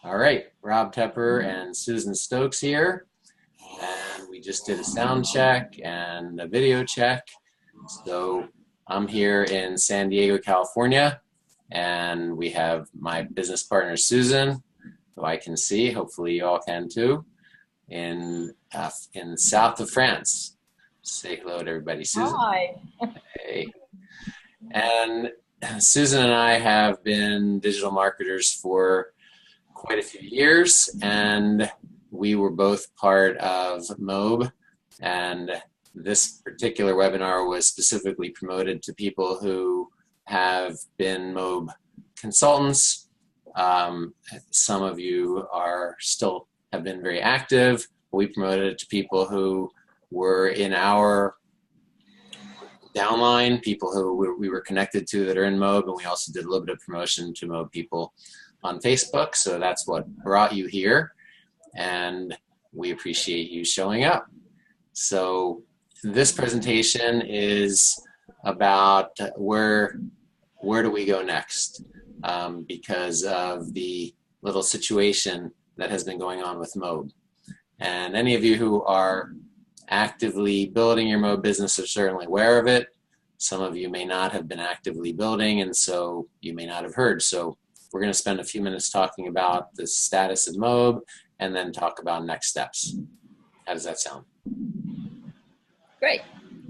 All right, Rob Tepper and Susan Stokes here, and we just did a sound check and a video check. So I'm here in San Diego, California, and we have my business partner Susan, who I can see. Hopefully, you all can too. In south of France. Say hello to everybody, Susan. Hi. Hey. And Susan and I have been digital marketers for quite a few years, and we were both part of Mobe, and this particular webinar was specifically promoted to people who have been Mobe consultants. Some of you are still have been very active. We promoted it to people who were in our downline, people who we were connected to that are in Mobe, and we also did a little bit of promotion to Mobe people on Facebook. So that's what brought you here, and we appreciate you showing up. So this presentation is about where do we go next, because of the little situation that has been going on with Mobe. And any of you who are actively building your Mobe business are certainly aware of it. Some of you may not have been actively building, and so you may not have heard. So we're going to spend a few minutes talking about the status of Mobe and then talk about next steps. How does that sound? Great.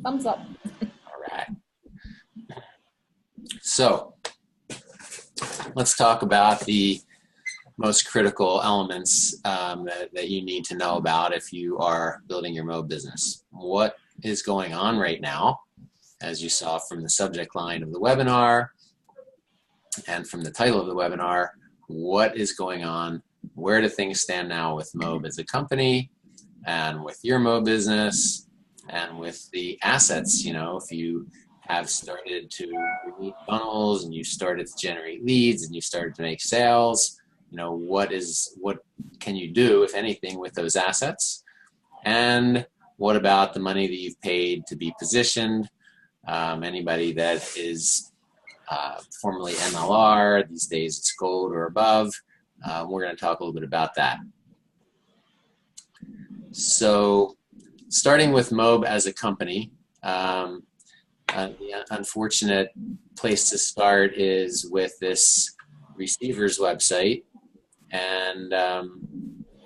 Thumbs up. All right. So let's talk about the most critical elements that you need to know about if you are building your Mobe business. What is going on right now, as you saw from the subject line of the webinar and from the title of the webinar, what is going on? Where do things stand now with Mobe as a company and with your Mobe business and with the assets? You know, if you have started to create funnels and you started to generate leads and you started to make sales, you know, what can you do, if anything, with those assets? And what about the money that you've paid to be positioned? Anybody that is formerly MLR, these days it's gold or above. We're going to talk a little bit about that. So starting with Mobe as a company, the unfortunate place to start is with this receiver's website. And a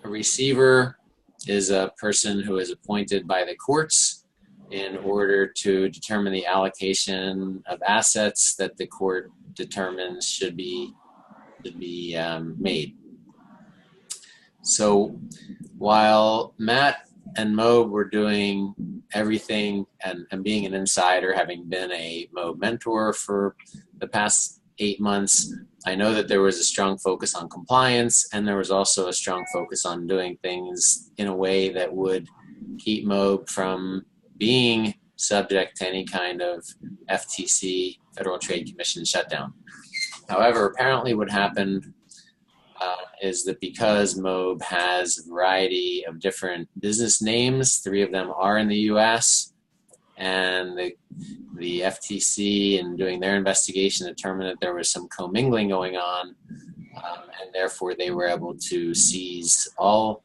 receiver is a person who is appointed by the courts in order to determine the allocation of assets that the court determines should be made. So while Matt and Mobe were doing everything and being an insider, having been a Mobe mentor for the past 8 months, I know that there was a strong focus on compliance, and there was also a strong focus on doing things in a way that would keep Mobe from being subject to any kind of FTC, Federal Trade Commission shutdown. However, apparently what happened is that because Mobe has a variety of different business names, 3 of them are in the US, and the FTC, in doing their investigation, determined that there was some commingling going on, and therefore they were able to seize all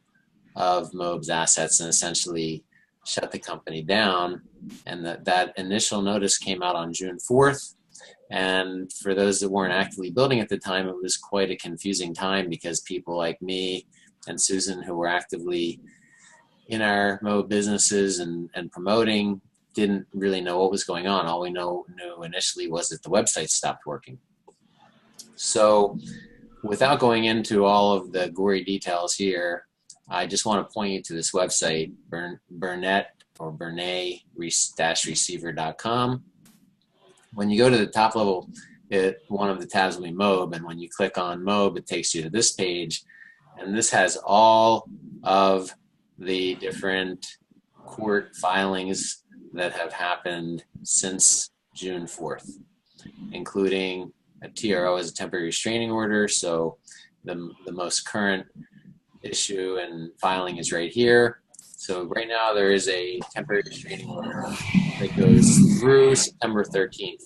of Mobe's assets and essentially shut the company down. And that initial notice came out on June 4th. And for those that weren't actively building at the time, it was quite a confusing time, because people like me and Susan, who were actively in our Mobe businesses and promoting, didn't really know what was going on. All we knew initially was that the website stopped working. So without going into all of the gory details here, I just want to point you to this website, Bernay-receiver.com. When you go to the top level, one of the tabs will be Mobe, and when you click on Mobe, it takes you to this page, and this has all of the different court filings that have happened since June 4th, including a TRO as a temporary restraining order. So the most current issue and filing is right here. So right now there is a temporary restraining order that goes through September 13th.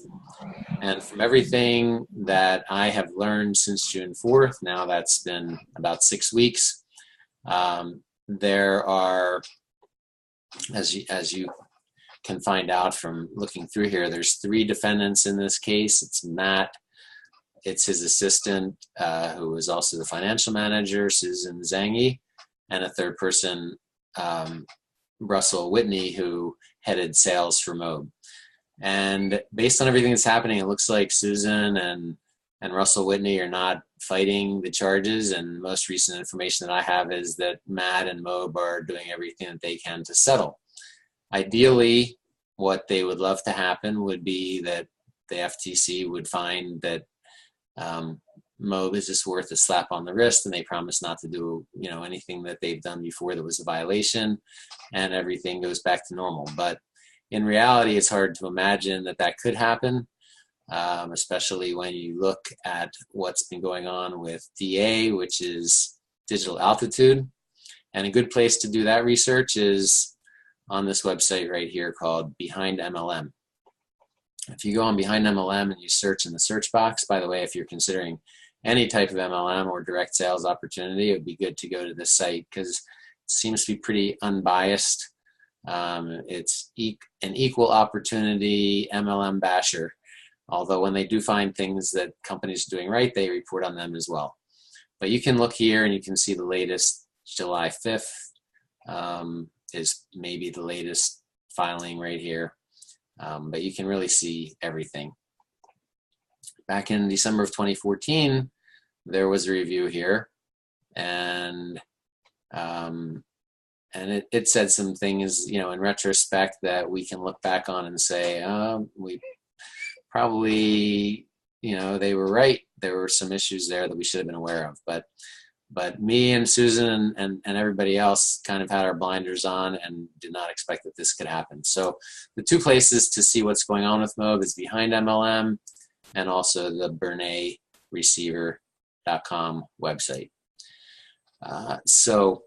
And from everything that I have learned since June 4th, now that's been about 6 weeks, there are, as you can find out from looking through here, there's 3 defendants in this case. It's Matt, it's his assistant, who is also the financial manager, Susan Zangi, and a third person, Russell Whitney, who headed sales for Mobe. And based on everything that's happening, it looks like Susan and Russell Whitney are not fighting the charges. And most recent information that I have is that Matt and Mobe are doing everything that they can to settle. Ideally, what they would love to happen would be that the FTC would find that Mobe is just worth a slap on the wrist, and they promise not to do anything that they've done before that was a violation, and everything goes back to normal. But in reality, it's hard to imagine that that could happen, especially when you look at what's been going on with DA, which is digital altitude. And a good place to do that research is on this website right here called Behind MLM. If you go on Behind MLM and you search in the search box, by the way, if you're considering any type of MLM or direct sales opportunity, it would be good to go to this site because it seems to be pretty unbiased. It's an equal opportunity MLM basher, although when they do find things that companies are doing right, they report on them as well. But you can look here and you can see the latest. July 5th is maybe the latest filing right here, but you can really see everything. Back in December of 2014, there was a review here, and it said some things, in retrospect that we can look back on and say, we probably, they were right. There were some issues there that we should have been aware of, but me and Susan and everybody else kind of had our blinders on and did not expect that this could happen. So the 2 places to see what's going on with Mobe is Behind MLM and also the BernayReceiver.com website. So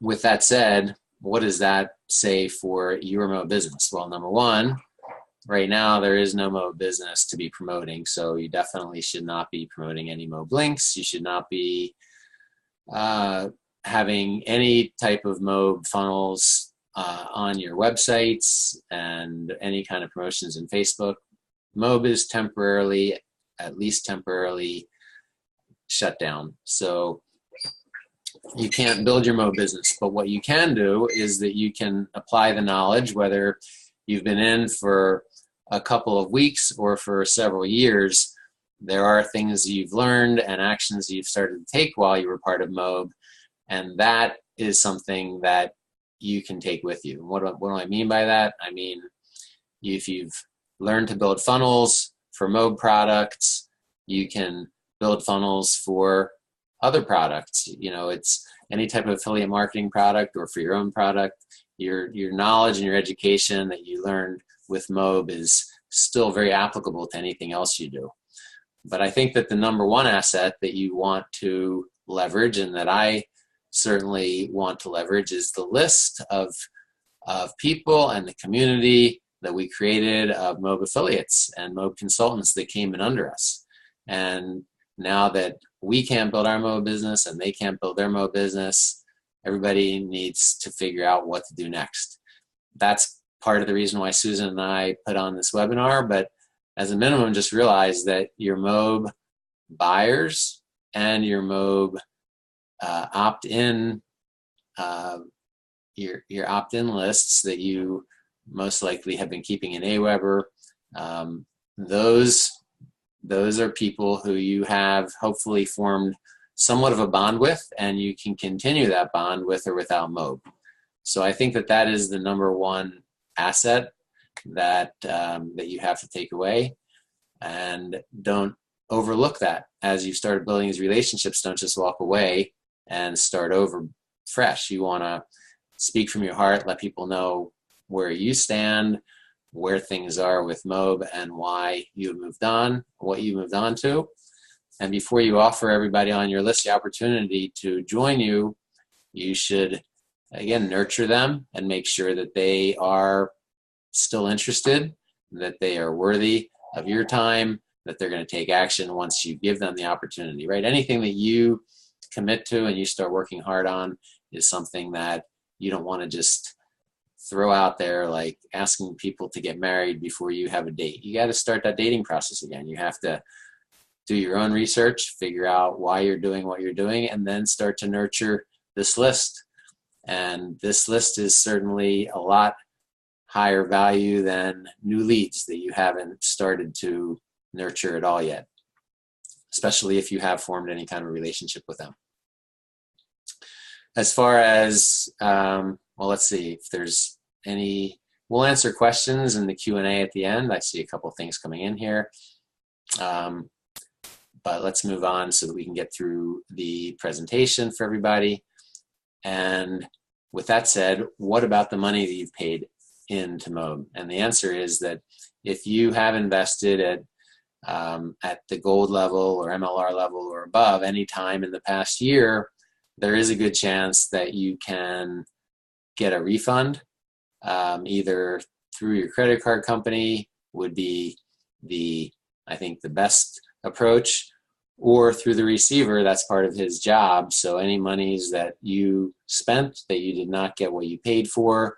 with that said, what does that say for your Mobe business? Well, number one, right now there is no Mobe business to be promoting, so you definitely should not be promoting any Mobe links. You should not be having any type of Mobe funnels on your websites and any kind of promotions in Facebook. Mobe is temporarily, at least temporarily, shut down. So you can't build your Mobe business, but what you can do is that you can apply the knowledge, whether you've been in for a couple of weeks or for several years. There are things you've learned and actions you've started to take while you were part of Mobe, and that is something that you can take with you. What do I mean by that? I mean, if you've learned to build funnels for Mobe products, you can build funnels for other products. It's any type of affiliate marketing product or for your own product. Your knowledge and your education that you learned with Mobe is still very applicable to anything else you do. But I think that the number one asset that you want to leverage, and that I certainly want to leverage, is the list of people and the community that we created of Mobe affiliates and Mobe consultants that came in under us. And now that we can't build our Mobe business and they can't build their Mobe business, everybody needs to figure out what to do next. That's part of the reason why Susan and I put on this webinar, but as a minimum, just realize that your Mobe buyers and your Mobe opt-in, your opt-in lists that you most likely have been keeping in Aweber, those are people who you have hopefully formed somewhat of a bond with, and you can continue that bond with or without Mobe. So I think that is the number one asset that you have to take away, and don't overlook that. As you start building these relationships, don't just walk away and start over fresh. You want to speak from your heart, let people know where you stand, where things are with Mobe, and why you moved on, what you moved on to. And before you offer everybody on your list the opportunity to join you, you should, again, nurture them and make sure that they are still interested, that they are worthy of your time, that they're going to take action once you give them the opportunity, right? Anything that you commit to and you start working hard on is something that you don't want to just throw out there, like asking people to get married before you have a date. You got to start that dating process again. You have to do your own research, figure out why you're doing what you're doing, and then start to nurture this list. And this list is certainly a lot higher value than new leads that you haven't started to nurture at all yet, especially if you have formed any kind of relationship with them. As far as, well, let's see if there's any, we'll answer questions in the Q&A at the end. I see a couple things coming in here. But let's move on so that we can get through the presentation for everybody. And with that said, what about the money that you've paid into Mobe? And the answer is that if you have invested at the gold level or MLR level or above any time in the past year, there is a good chance that you can get a refund, either through your credit card company would be I think the best approach, or through the receiver. That's part of his job. So any monies that you spent that you did not get what you paid for,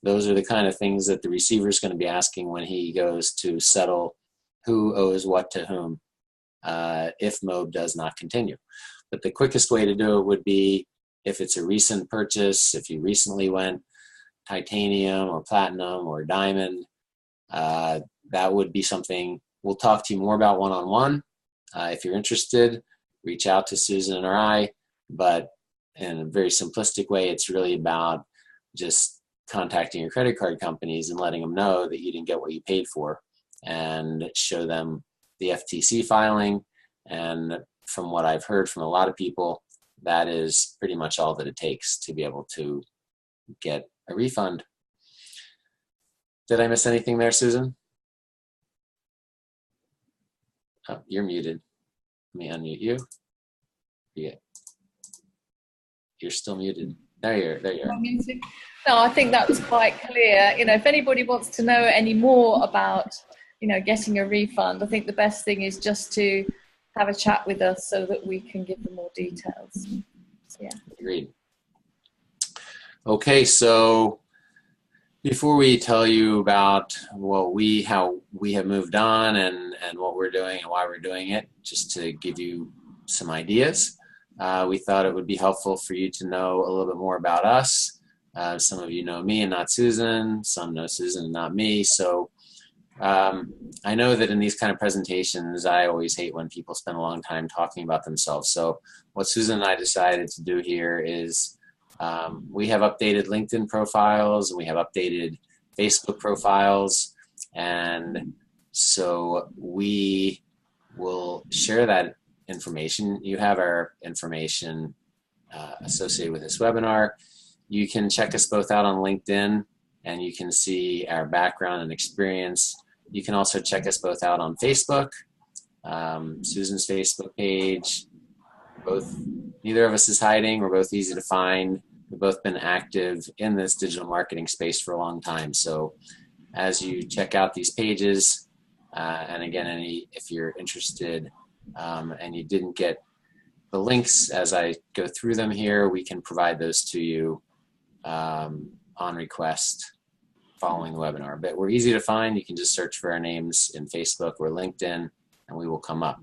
those are the kind of things that the receiver is going to be asking when he goes to settle who owes what to whom, if Mobe does not continue. But the quickest way to do it would be if it's a recent purchase, if you recently went titanium or platinum or diamond, that would be something we'll talk to you more about one-on-one. If you're interested, reach out to Susan or I, but in a very simplistic way, it's really about just contacting your credit card companies and letting them know that you didn't get what you paid for, and show them the FTC filing. And from what I've heard from a lot of people, that is pretty much all that it takes to be able to get a refund. Did I miss anything there, Susan? Oh, you're muted. Let me unmute you. Yeah. You're still muted. There you are. No, I think that was quite clear. You know, if anybody wants to know any more about, you know, getting a refund, I think the best thing is just to have a chat with us so that we can give them more details. Yeah. Agreed. Okay, so before we tell you about how we have moved on and what we're doing and why we're doing it, just to give you some ideas, we thought it would be helpful for you to know a little bit more about us. Some of you know me and not Susan. Some know Susan and not me. So I know that in these kind of presentations, I always hate when people spend a long time talking about themselves. So what Susan and I decided to do here is we have updated LinkedIn profiles and we have updated Facebook profiles. And so we will share that information. You have our information associated with this webinar. You can check us both out on LinkedIn and you can see our background and experience. You can also check us both out on Facebook, Susan's Facebook page. Neither of us is hiding. We're both easy to find. We've both been active in this digital marketing space for a long time. So as you check out these pages, and again, if you're interested and you didn't get the links as I go through them here, we can provide those to you on request following the webinar. But we're easy to find. You can just search for our names in Facebook or LinkedIn and we will come up.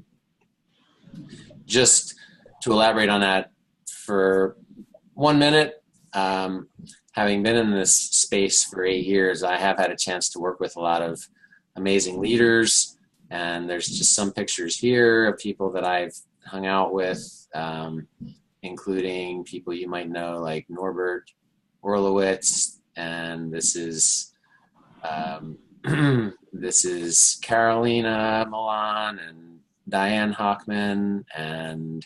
Just to elaborate on that for 1 minute, having been in this space for 8 years, I have had a chance to work with a lot of amazing leaders, and there's just some pictures here of people that I've hung out with, including people you might know like Norbert Orlowitz, and this is this is Carolina Milan and Diane Hockman and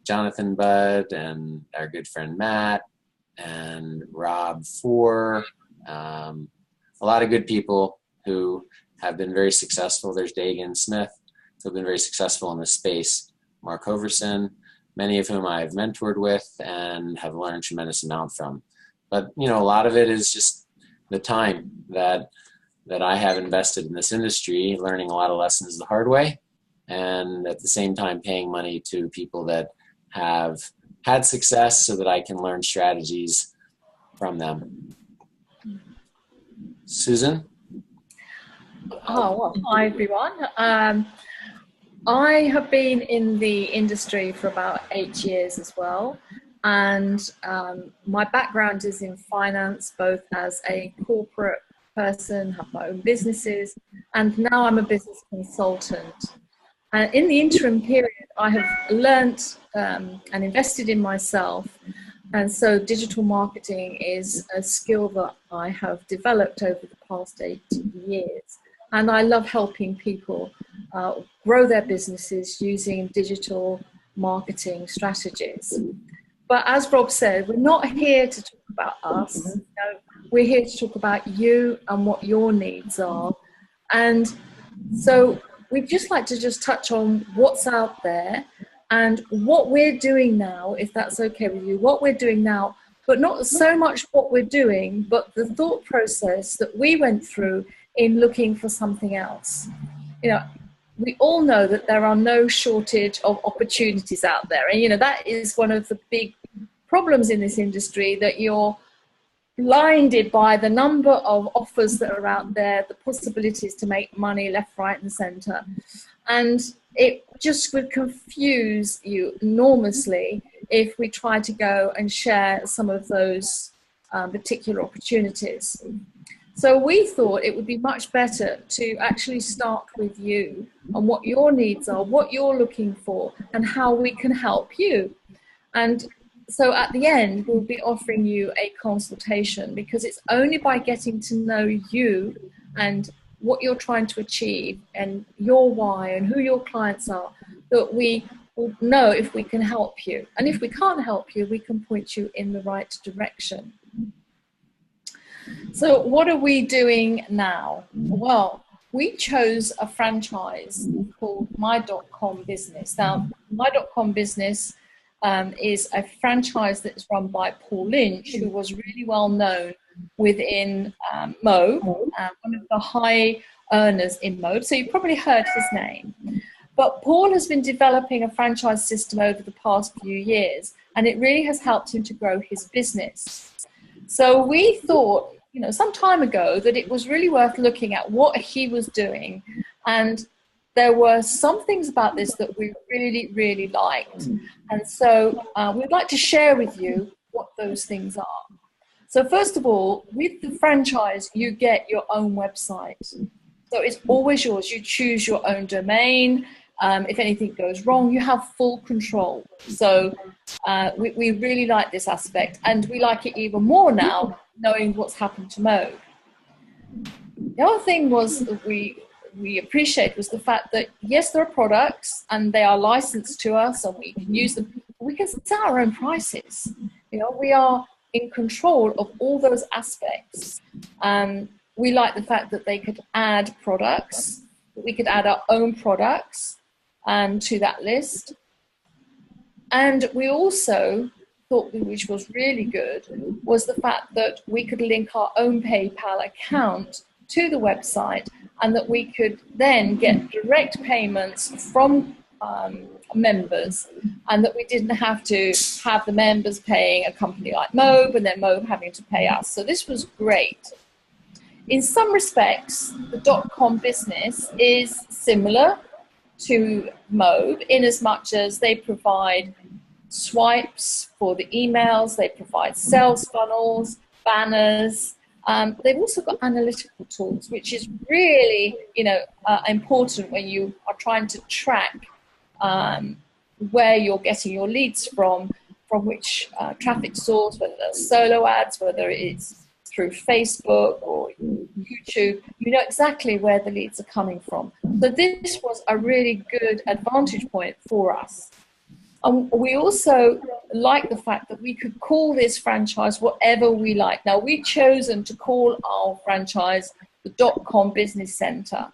Jonathan Budd and our good friend Matt and Rob Four, a lot of good people who have been very successful. There's Dagan Smith, who have been very successful in this space. Mark Hoverson, many of whom I've mentored with and have learned a tremendous amount from. But, you know, a lot of it is just the time that that I have invested in this industry, learning a lot of lessons the hard way, and at the same time paying money to people that have had success so that I can learn strategies from them. Susan? Oh, well, hi everyone. I have been in the industry for about 8 years as well, and my background is in finance, both as a corporate person, have my own businesses, and now I'm a business consultant. And in the interim period, I have learnt and invested in myself, and so digital marketing is a skill that I have developed over the past 8 years. And I love helping people grow their businesses using digital marketing strategies. But as Rob said, we're not here to talk about us. No, we're here to talk about you and what your needs are. And so we'd just like to just touch on what's out there and what we're doing now, if that's okay with you, what we're doing now, but not so much what we're doing, but the thought process that we went through in looking for something else. You know, we all know that there are no shortage of opportunities out there. And, you know, that is one of the big problems in this industry, that you're blinded by the number of offers that are out there, the possibilities to make money left, right, and center. And it just would confuse you enormously if we try to go and share some of those particular opportunities. So we thought it would be much better to actually start with you and what your needs are, what you're looking for, and how we can help you. And so at the end, we'll be offering you a consultation, because it's only by getting to know you and what you're trying to achieve and your why and who your clients are that we will know if we can help you. And if we can't help you, we can point you in the right direction. So what are we doing now? Well, we chose a franchise called My.com Business. Now, My.com Business is a franchise that's run by Paul Lynch, who was really well known within Mobe, one of the high earners in Mobe. So you've probably heard his name. But Paul has been developing a franchise system over the past few years, and it really has helped him to grow his business. So we thought, you know, some time ago, that it was really worth looking at what he was doing. And there were some things about this that we really, really liked. And so we'd like to share with you what those things are. So first of all, with the franchise, you get your own website. So it's always yours. You choose your own domain. If anything goes wrong, you have full control. So we really like this aspect, and we like it even more now, knowing what's happened to Mobe. The other thing was that we appreciate was the fact that, yes, there are products and they are licensed to us and we can use them. We can set our own prices. You know, we are in control of all those aspects. We like the fact that they could add products, that we could add our own products to that list. And we also thought, which was really good, was the fact that we could link our own PayPal account to the website, and that we could then get direct payments from members, and that we didn't have to have the members paying a company like Mobe and then Mobe having to pay us. So this was great. In some respects, the .com business is similar to Mobe in as much as they provide swipes for the emails, they provide sales funnels, banners. They've also got analytical tools, which is really, you know, important when you are trying to track where you're getting your leads from which traffic source, whether that's solo ads, whether it's through Facebook or YouTube. You know exactly where the leads are coming from. So this was a really good advantage point for us. We also like the fact that we could call this franchise whatever we like. Now, we've chosen to call our franchise the .com Business Center.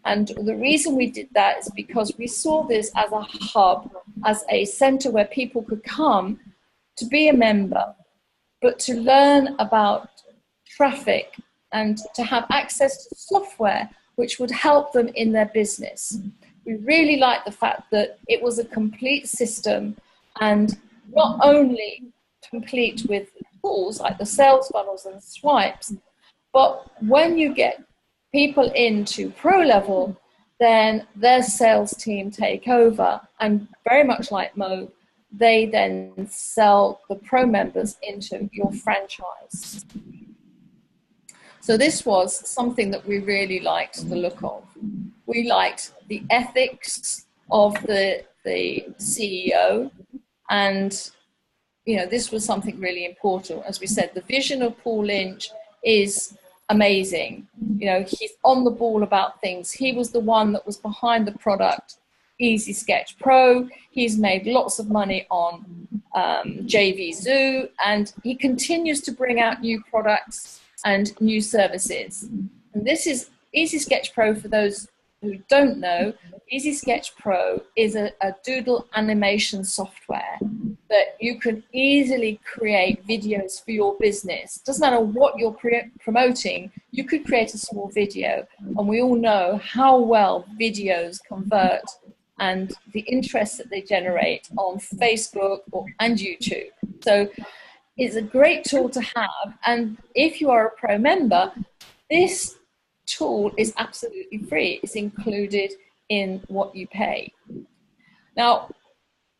And the reason we did that is because we saw this as a hub, as a center where people could come to be a member, but to learn about traffic and to have access to software which would help them in their business. We really liked the fact that it was a complete system, and not only complete with tools like the sales funnels and swipes, but when you get people into pro level, then their sales team take over, and very much like Mobe, they then sell the pro members into your franchise. So this was something that we really liked the look of. We liked the ethics of the CEO, and this was something really important. As we said, the vision of Paul Lynch is amazing. He's on the ball about things. He was the one that was behind the product Easy Sketch Pro. He's made lots of money on JV Zoo, and he continues to bring out new products and new services. And this is Easy Sketch Pro. For those who don't know, Easy Sketch Pro is a doodle animation software that you can easily create videos for your business. Doesn't matter what you're promoting, you could create a small video, and we all know how well videos convert and the interest that they generate on Facebook and YouTube. So it's a great tool to have, and if you are a pro member, this tool is absolutely free. It's included in what you pay. Now,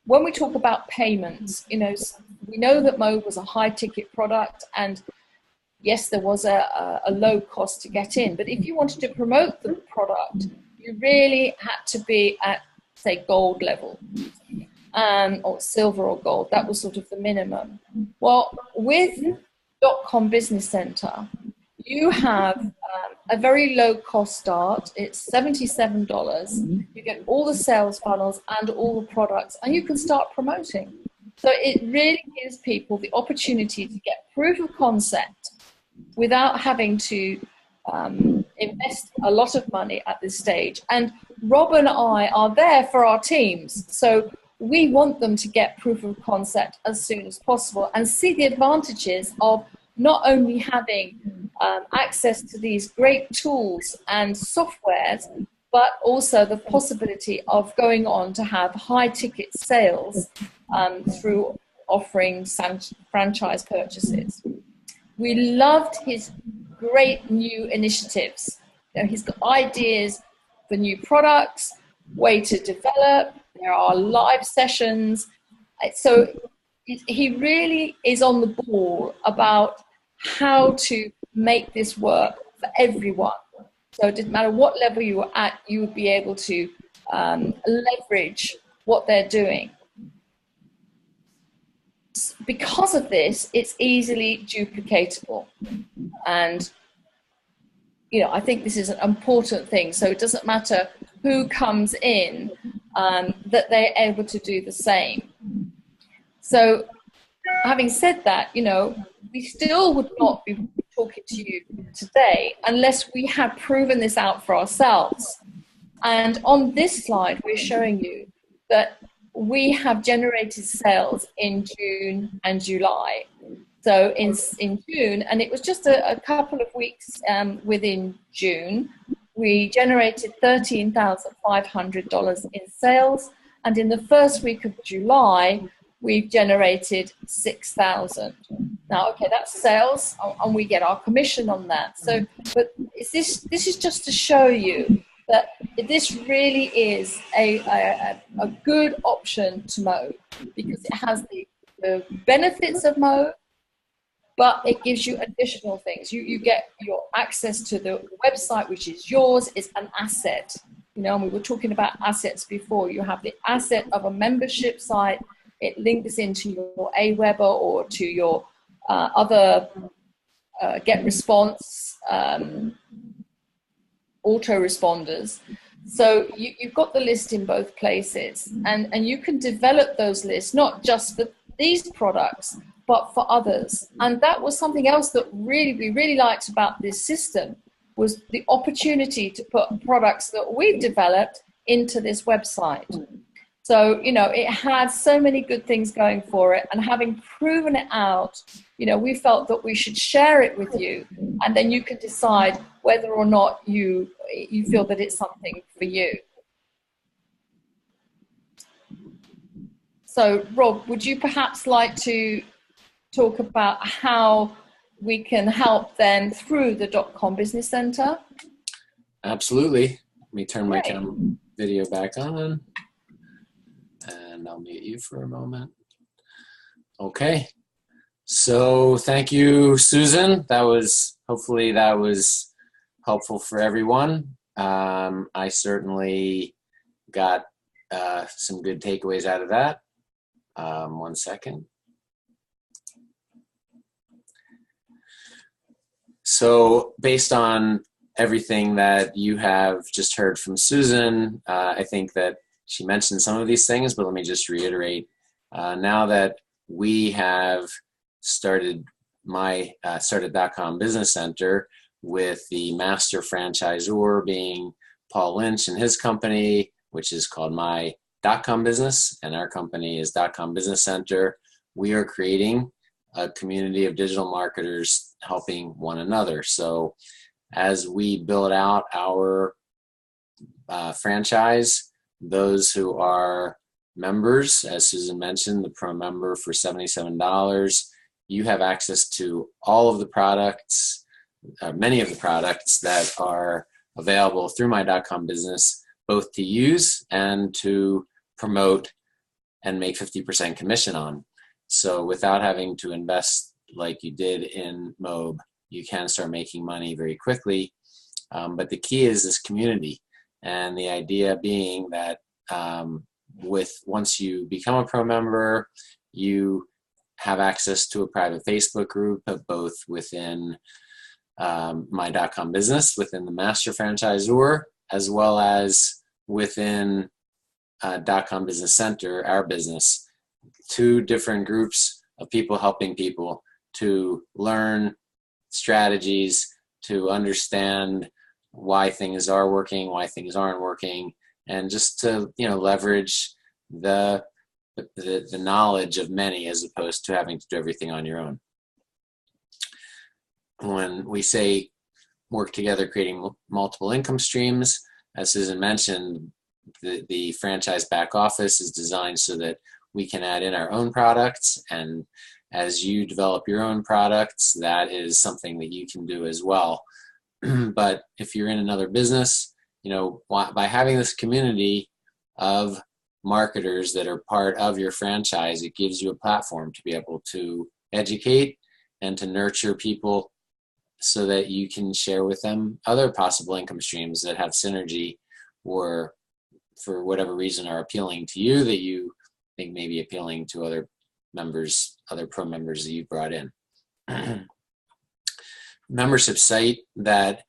when we talk about payments, we know that Mobe was a high ticket product, and yes, there was a low cost to get in, but if you wanted to promote the product, you really had to be at, say, gold level, or silver or gold. That was sort of the minimum. Well, with .com Business Center, you have a very low cost start. It's $77. You get all the sales funnels and all the products, and you can start promoting. So it really gives people the opportunity to get proof of concept without having to invest a lot of money at this stage. And Rob and I are there for our teams. So we want them to get proof of concept as soon as possible and see the advantages of not only having access to these great tools and softwares, but also the possibility of going on to have high ticket sales through offering franchise purchases. We loved his great new initiatives. He's got ideas for new products, way to develop. There are live sessions. So he really is on the ball about how to make this work for everyone. So it didn't matter what level you were at, you would be able to leverage what they're doing. Because of this, it's easily duplicatable. And, I think this is an important thing. So it doesn't matter who comes in, that they're able to do the same. So having said that, we still would not be talking to you today unless we had proven this out for ourselves. And on this slide, we're showing you that we have generated sales in June and July. So in June, and it was just a couple of weeks within June, we generated $13,500 in sales. And in the first week of July, we've generated $6,000. Now, okay, that's sales, and we get our commission on that. So, but this is just to show you that this really is a good option to Mobe, because it has the benefits of Mobe, but it gives you additional things. You get your access to the website, which is yours. It's an asset, and we were talking about assets before. You have the asset of a membership site. It links into your Aweber or to your other GetResponse autoresponders. So you've got the list in both places, and you can develop those lists, not just for these products, but for others. And that was something else that we really liked about this system, was the opportunity to put products that we've developed into this website. So, you know, it had so many good things going for it. And having proven it out, you know, we felt that we should share it with you. And then you can decide whether or not you feel that it's something for you. So, Rob, would you perhaps like to talk about how we can help them through the .com Business Center? Absolutely. Let me turn my Great. video back on, and I'll mute you for a moment. Okay. So thank you, Susan. Hopefully that was helpful for everyone. I certainly got some good takeaways out of that. 1 second. So based on everything that you have just heard from Susan, I think that she mentioned some of these things, but let me just reiterate. Now that we have started started .com Business Center with the master franchisor being Paul Lynch and his company, which is called My .com Business, and our company is .com Business Center. We are creating a community of digital marketers helping one another. So as we build out our franchise, those who are members, as Susan mentioned, the pro member for $77, you have access to all of the products, many of the products that are available through My .com Business, both to use and to promote and make 50% commission on. So without having to invest like you did in Mobe, you can start making money very quickly. But the key is this community, and the idea being that once you become a pro member, you have access to a private Facebook group, both within My .com Business, within the master franchisor, as well as within .com Business Center, our business. 2 different groups of people helping people to learn strategies, to understand why things are working, why things aren't working, and just to, you know, leverage the knowledge of many as opposed to having to do everything on your own. When we say work together creating multiple income streams, as Susan mentioned, the franchise back office is designed so that we can add in our own products, and as you develop your own products, that is something that you can do as well. But if you're in another business, you know, by having this community of marketers that are part of your franchise, it gives you a platform to be able to educate and to nurture people so that you can share with them other possible income streams that have synergy or for whatever reason are appealing to you that you think may be appealing to other members, other pro members that you brought in. Membership site that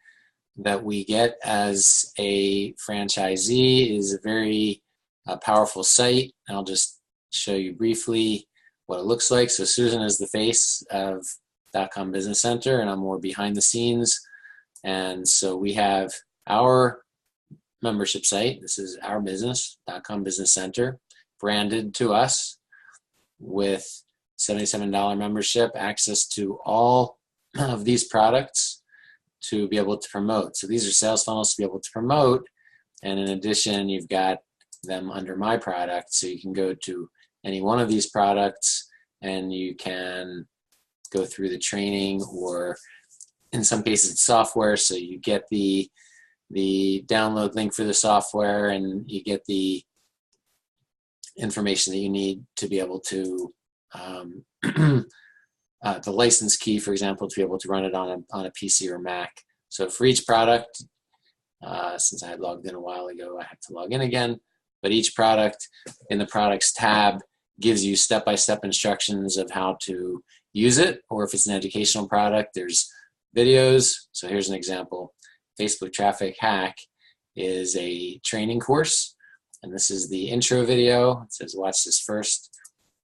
we get as a franchisee is a very powerful site. I'll just show you briefly what it looks like. So Susan is the face of .com Business Center, and I'm more behind the scenes. And so we have our membership site. This is our business, .com Business Center, branded to us with $77 membership, access to all of these products to be able to promote. So these are sales funnels to be able to promote. And in addition, you've got them under my product. So you can go to any one of these products and you can go through the training, or in some cases it's software. So you get the download link for the software and you get the information that you need to be able to the license key, for example, to be able to run it on a PC or Mac. So for each product, since I had logged in a while ago, I have to log in again. But each product in the products tab gives you step-by-step instructions of how to use it, or if it's an educational product, there's videos. So here's an example. Facebook Traffic Hack is a training course, and this is the intro video. It says watch this first,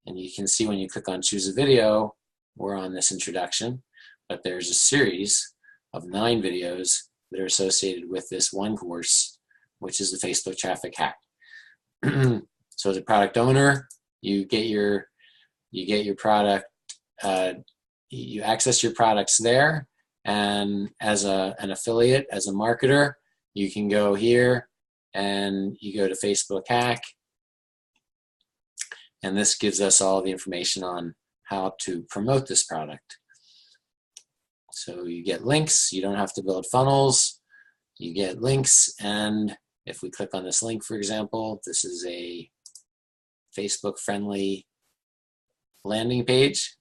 and you can see when you click on choose a video, we're on this introduction, but there's a series of 9 videos that are associated with this one course, which is the Facebook Traffic Hack. So as a product owner, you get your product, you access your products there, and as an affiliate, as a marketer, you can go here and you go to Facebook Hack, and this gives us all the information on how to promote this product. So you get links, you don't have to build funnels, you get links, and if we click on this link, for example, this is a Facebook friendly landing page,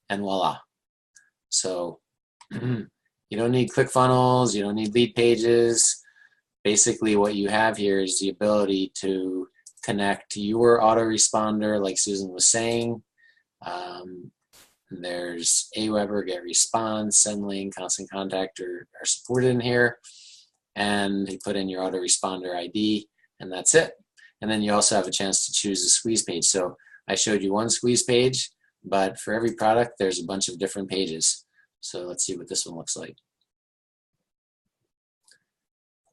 and voila. So you don't need ClickFunnels, you don't need lead pages. Basically what you have here is the ability to connect your autoresponder, like Susan was saying. There's Aweber, Get Response, SendLink, Constant Contact are supported in here. And you put in your autoresponder ID, and that's it. And then you also have a chance to choose a squeeze page. So I showed you one squeeze page, but for every product, there's a bunch of different pages. So let's see what this one looks like.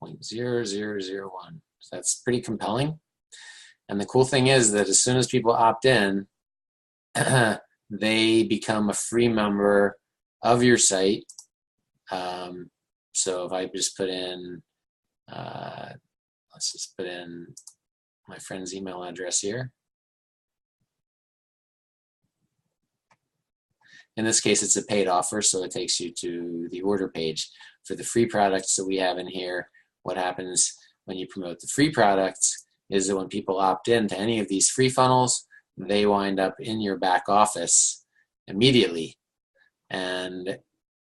0.0001. So that's pretty compelling. And the cool thing is that as soon as people opt in, they become a free member of your site. So if I just put in, let's just put in my friend's email address here. In this case, it's a paid offer, so it takes you to the order page. For the free products that we have in here, what happens when you promote the free products is that when people opt in to any of these free funnels, they wind up in your back office immediately. And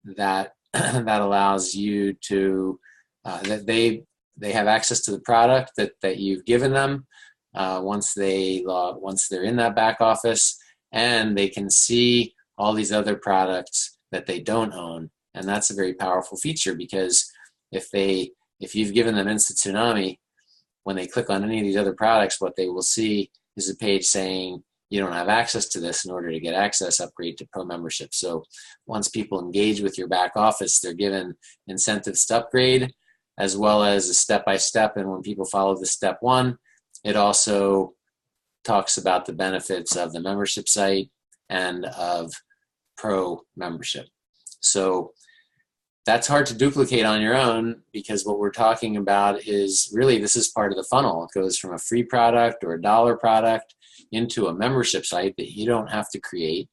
that that allows you to, that they have access to the product that you've given them once they're in that back office, and they can see all these other products that they don't own. And that's a very powerful feature, because if you've given them Instant Tsunami, when they click on any of these other products, what they will see is a page saying, you don't have access to this. In order to get access, upgrade to Pro membership. So once people engage with your back office, they're given incentives to upgrade, as well as a step-by-step. And when people follow the step one, it also talks about the benefits of the membership site and of Pro membership. So that's hard to duplicate on your own, because what we're talking about is really, this is part of the funnel. It goes from a free product or a dollar product into a membership site that you don't have to create.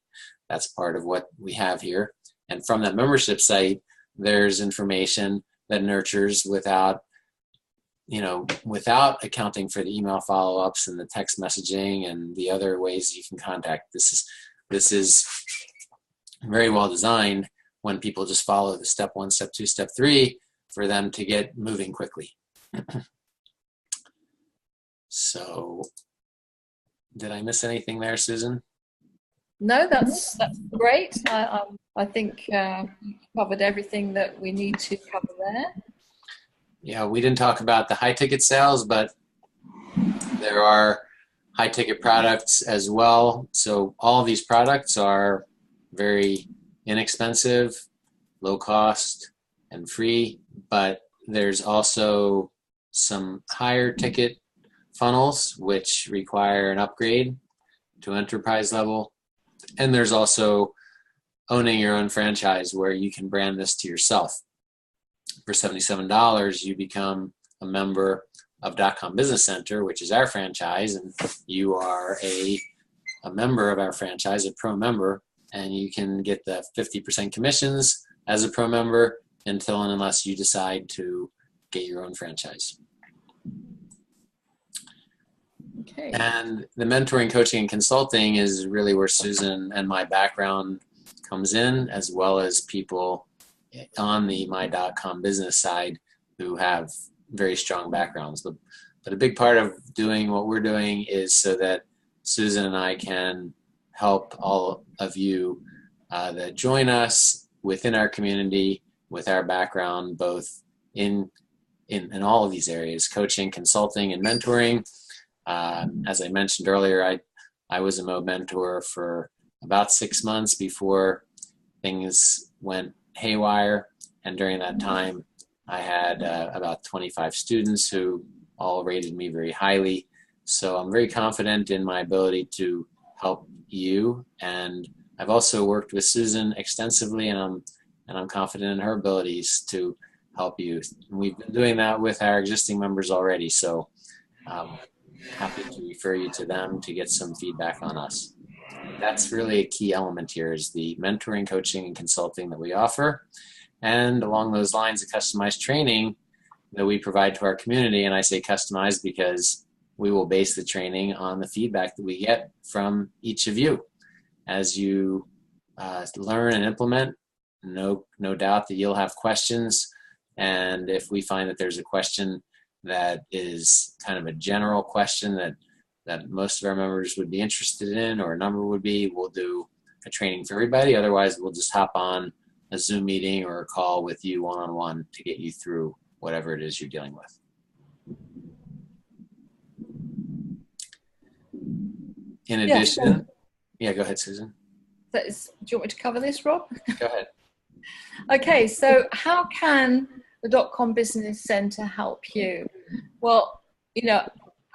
That's part of what we have here. And from that membership site, there's information that nurtures without accounting for the email follow-ups and the text messaging and the other ways you can contact. This is very well designed when people just follow the step 1, step 2, step 3 for them to get moving quickly. So, did I miss anything there, Susan? No, that's great. I think you covered everything that we need to cover there. Yeah, we didn't talk about the high ticket sales, but there are high ticket products as well. So all of these products are very inexpensive, low cost, and free, but there's also some higher ticket funnels which require an upgrade to enterprise level. And there's also owning your own franchise, where you can brand this to yourself. For $77, you become a member of .com Business Center, which is our franchise, and you are a member of our franchise, a pro member, and you can get the 50% commissions as a pro member until and unless you decide to get your own franchise. Okay. And the mentoring, coaching, and consulting is really where Susan and my background comes in, as well as people on the my.com business side who have very strong backgrounds. But a big part of doing what we're doing is so that Susan and I can help all of you that join us within our community with our background, both in all of these areas: coaching, consulting, and mentoring. As I mentioned earlier, I was a Mobe mentor for about 6 months before things went haywire, and during that time I had about 25 students who all rated me very highly. So I'm very confident in my ability to help you. And I've also worked with Susan extensively, and I'm confident in her abilities to help you. And we've been doing that with our existing members already. So happy to refer you to them to get some feedback on us. That's really a key element here, is the mentoring, coaching, and consulting that we offer. And along those lines, the customized training that we provide to our community. And I say customized because we will base the training on the feedback that we get from each of you. As you learn and implement, no doubt that you'll have questions. And if we find that there's a question that is kind of a general question that most of our members would be interested in, or a number would be, we'll do a training for everybody. Otherwise, we'll just hop on a Zoom meeting or a call with you one-on-one to get you through whatever it is you're dealing with. In addition, go ahead, Susan. Do you want me to cover this, Rob? Go ahead. Okay, so how can the .com Business Center help you? Well,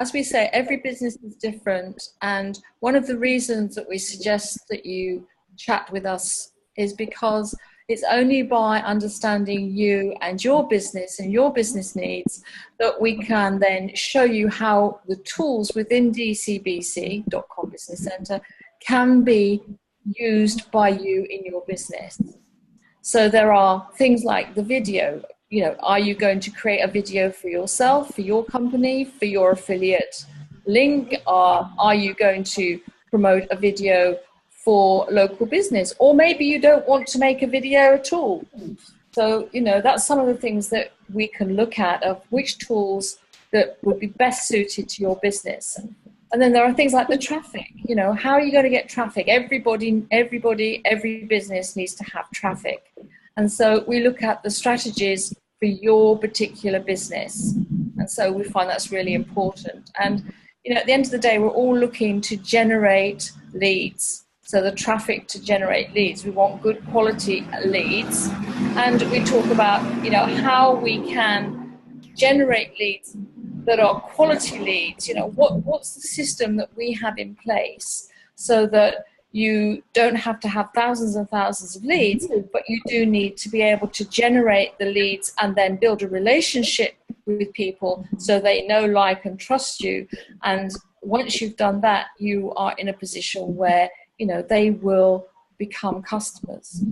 as we say, every business is different, and one of the reasons that we suggest that you chat with us is because it's only by understanding you and your business and your business needs that we can then show you how the tools within DCBC.com Business Center can be used by you in your business. So there are things like the video. Are you going to create a video for yourself, for your company, for your affiliate link? Are you going to promote a video for local business? Or maybe you don't want to make a video at all. So, that's some of the things that we can look at, of which tools that would be best suited to your business. And then there are things like the traffic. How are you going to get traffic? Every business needs to have traffic. And so we look at the strategies for your particular business. And so we find that's really important. And, at the end of the day, we're all looking to generate leads. So the traffic to generate leads. We want good quality leads. And we talk about, how we can generate leads that are quality leads. What's the system that we have in place so that you don't have to have thousands and thousands of leads, but you do need to be able to generate the leads and then build a relationship with people so they know, like, and trust you. And once you've done that, you are in a position where, they will become customers.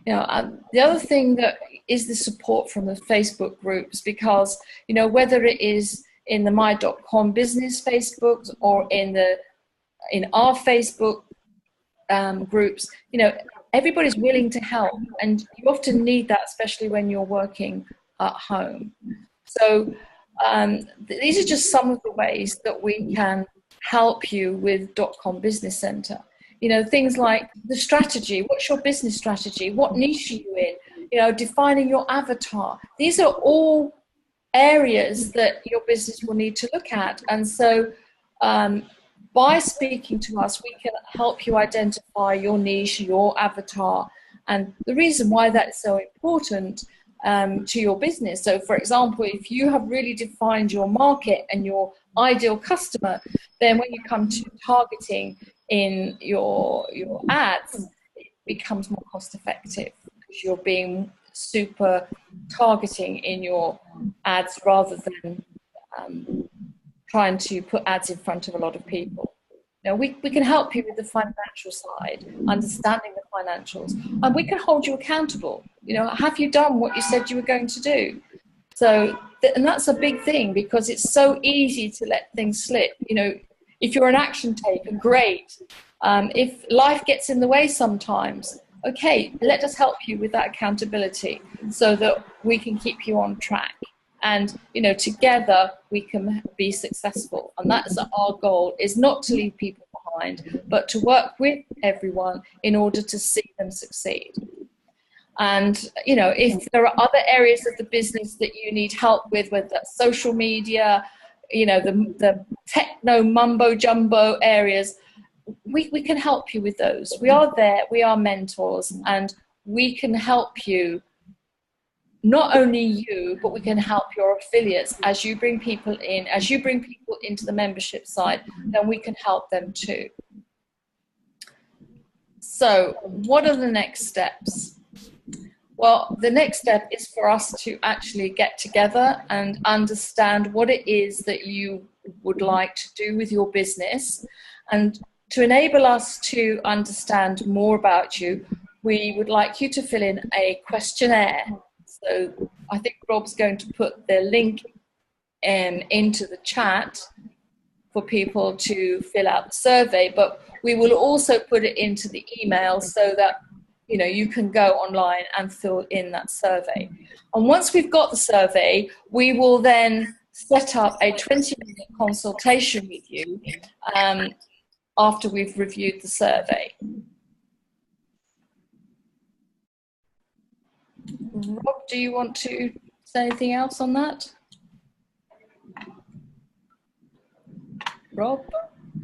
The other thing that is the support from the Facebook groups, because, whether it is in the My.com business Facebooks or in our Facebook groups, everybody's willing to help, and you often need that, especially when you're working at home. So these are just some of the ways that we can help you with .com Business Center. Things like the strategy. What's your business strategy? What niche are you in? Defining your avatar. These are all areas that your business will need to look at. And so by speaking to us, we can help you identify your niche, your avatar, and the reason why that's so important to your business. So, for example, if you have really defined your market and your ideal customer, then when you come to targeting in your ads, it becomes more cost effective because you're being super targeting in your ads rather than trying to put ads in front of a lot of people. We can help you with the financial side, understanding the financials, and we can hold you accountable. Have you done what you said you were going to do? So, and that's a big thing, because it's so easy to let things slip. If you're an action taker, great. If life gets in the way sometimes, okay, let us help you with that accountability so that we can keep you on track. And, together we can be successful. And that's our goal, is not to leave people behind, but to work with everyone in order to see them succeed. And, if there are other areas of the business that you need help with, whether that's social media, the techno mumbo jumbo areas, we can help you with those. We are there, we are mentors, and we can help you not only you, but we can help your affiliates. As you bring people in, as you bring people into the membership side, then we can help them too. So what are the next steps? Well, the next step is for us to actually get together and understand what it is that you would like to do with your business. And to enable us to understand more about you, we would like you to fill in a questionnaire. So I think Rob's going to put the link into the chat for people to fill out the survey, but we will also put it into the email so that you can go online and fill in that survey. And once we've got the survey, we will then set up a 20-minute consultation with you after we've reviewed the survey. Rob, do you want to say anything else on that? Rob,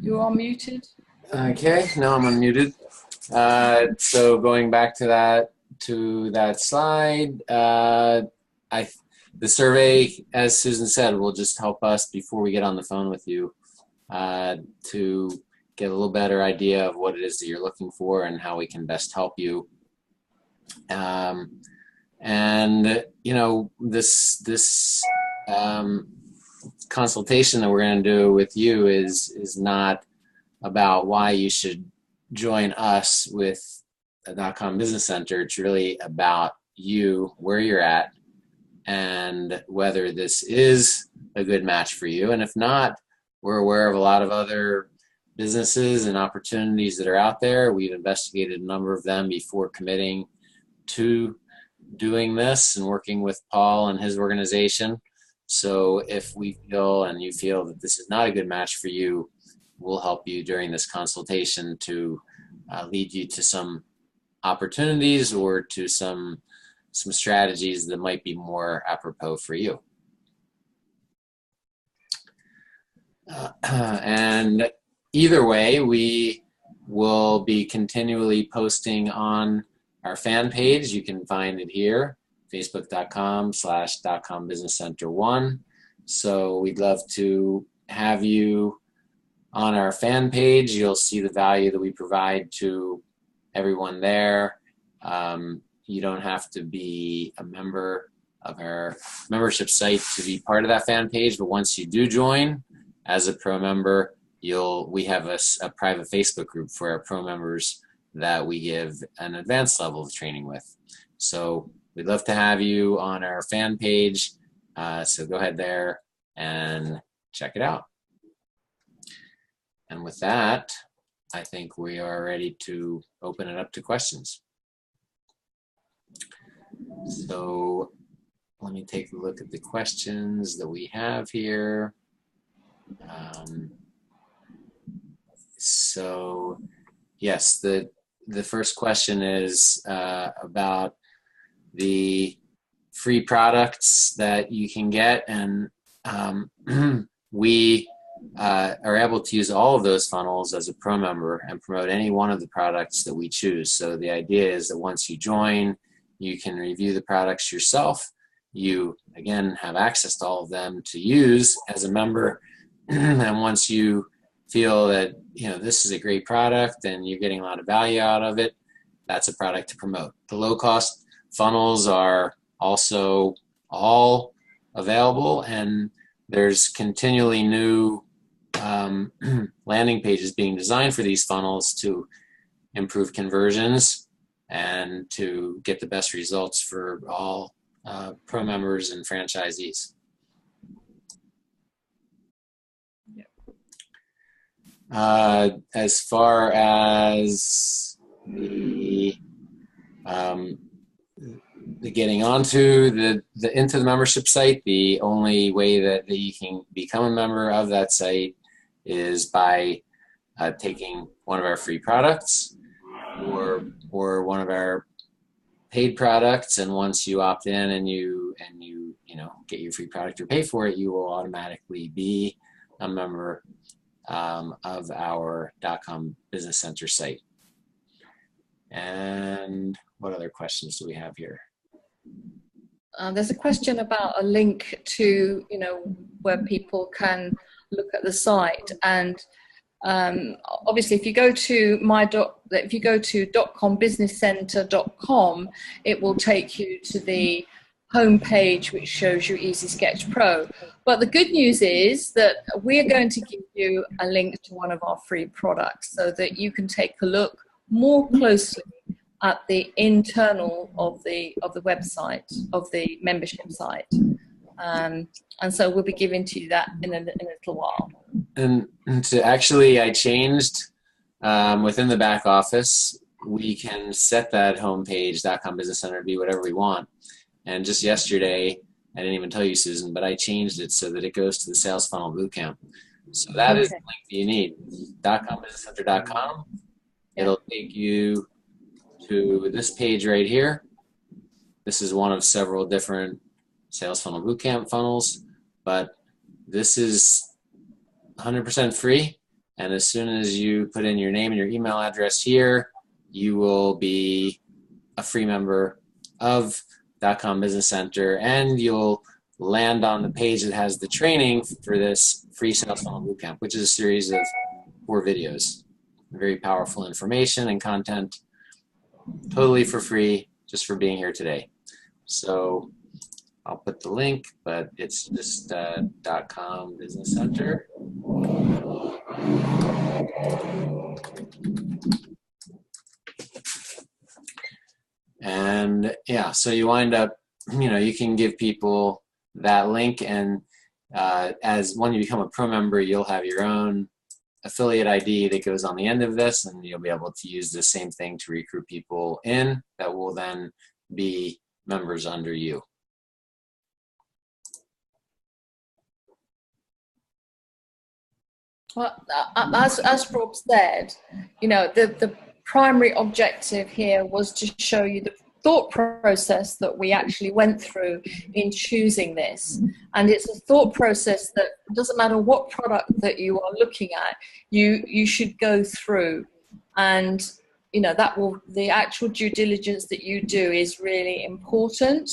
you are muted. Okay, now I'm unmuted. So going back to that slide, the survey, as Susan said, will just help us before we get on the phone with you to get a little better idea of what it is that you're looking for and how we can best help you. And this consultation that we're going to do with you is not about why you should join us with a .com Business Center. It's really about you, where you're at, and whether this is a good match for you. And if not, we're aware of a lot of other businesses and opportunities that are out there. We've investigated a number of them before committing to doing this and working with Paul and his organization. So if we feel and you feel that this is not a good match for you, we'll help you during this consultation to lead you to some opportunities or to some strategies that might be more apropos for you. And either way, we will be continually posting on our fan page. You can find it here, facebook.com/.combusinesscenter1. So we'd love to have you on our fan page. You'll see the value that we provide to everyone there. You don't have to be a member of our membership site to be part of that fan page, but once you do join as a pro member, we have a private Facebook group for our pro members that we give an advanced level of training with. So we'd love to have you on our fan page. So go ahead there and check it out. And with that, I think we are ready to open it up to questions. So let me take a look at the questions that we have here. So yes, the first question is about the free products that you can get, and we are able to use all of those funnels as a pro member and promote any one of the products that we choose. So the idea is that once you join, you can review the products yourself. You, again, have access to all of them to use as a member. And once you feel that this is a great product and you're getting a lot of value out of it, that's a product to promote. The low-cost funnels are also all available, and there's continually new landing pages being designed for these funnels to improve conversions and to get the best results for all pro members and franchisees. As far as the getting onto into the membership site, the only way that you can become a member of that site is by taking one of our free products or one of our paid products. And once you opt in and you get your free product or pay for it, you will automatically be a member of our .com Business Center site. And what other questions do we have here? There's a question about a link to, where people can look at the site. And obviously, if you go to .combusinesscenter.com, it will take you to the homepage, which shows you Easy Sketch Pro. But the good news is that we're going to give you a link to one of our free products so that you can take a look more closely at the internal of the website, of the membership site. And so we'll be giving to you that in a little while. And to actually, I changed within the back office. We can set that homepage, .com Business Center, to be whatever we want. And just yesterday, I didn't even tell you, Susan, but I changed it so that it goes to the Sales Funnel Bootcamp. So that is the link that you need. .combusinesscenter.com. It'll take you to this page right here. This is one of several different Sales Funnel Bootcamp funnels, but this is 100% free. And as soon as you put in your name and your email address here, you will be a free member of .com Business Center, and you'll land on the page that has the training for this free Sales Funnel Bootcamp, which is a series of 4 videos. Very powerful information and content, totally for free, just for being here today. So I'll put the link, but it's just .com Business Center. And yeah, so you wind up, you can give people that link, and as when you become a pro member, you'll have your own affiliate ID that goes on the end of this, and you'll be able to use the same thing to recruit people in that will then be members under you. Well, as Rob said, the primary objective here was to show you the thought process that we actually went through in choosing this. And it's a thought process that doesn't matter what product that you are looking at, you should go through. And the actual due diligence that you do is really important.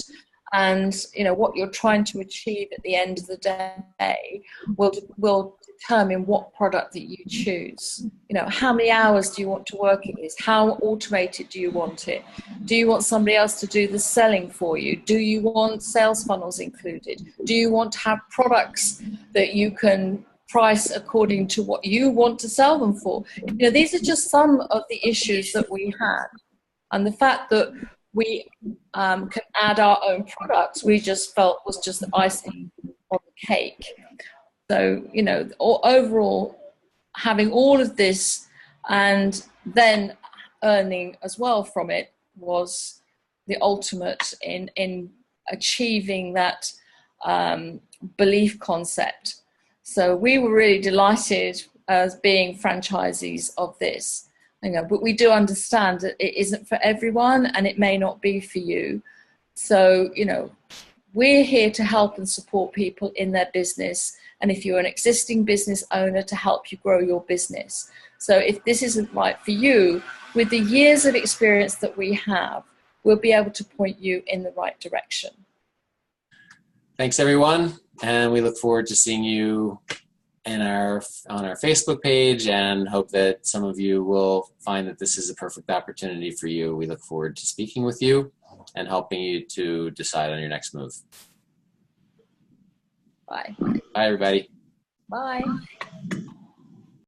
And what you're trying to achieve at the end of the day will determine what product that you choose. How many hours do you want to work at this? How automated do you want it? Do you want somebody else to do the selling for you? Do you want sales funnels included? Do you want to have products that you can price according to what you want to sell them for? These are just some of the issues that we had. And the fact that we can add our own products, we just felt was just the icing on the cake. So, overall, having all of this and then earning as well from it was the ultimate in achieving that belief concept. So we were really delighted as being franchisees of this. But we do understand that it isn't for everyone, and it may not be for you. So, we're here to help and support people in their business. And if you're an existing business owner, to help you grow your business. So if this isn't right for you, with the years of experience that we have, we'll be able to point you in the right direction. Thanks, everyone. And we look forward to seeing you on our Facebook page, and hope that some of you will find that this is a perfect opportunity for you. We look forward to speaking with you and helping you to decide on your next move. Bye. Bye, everybody. Bye.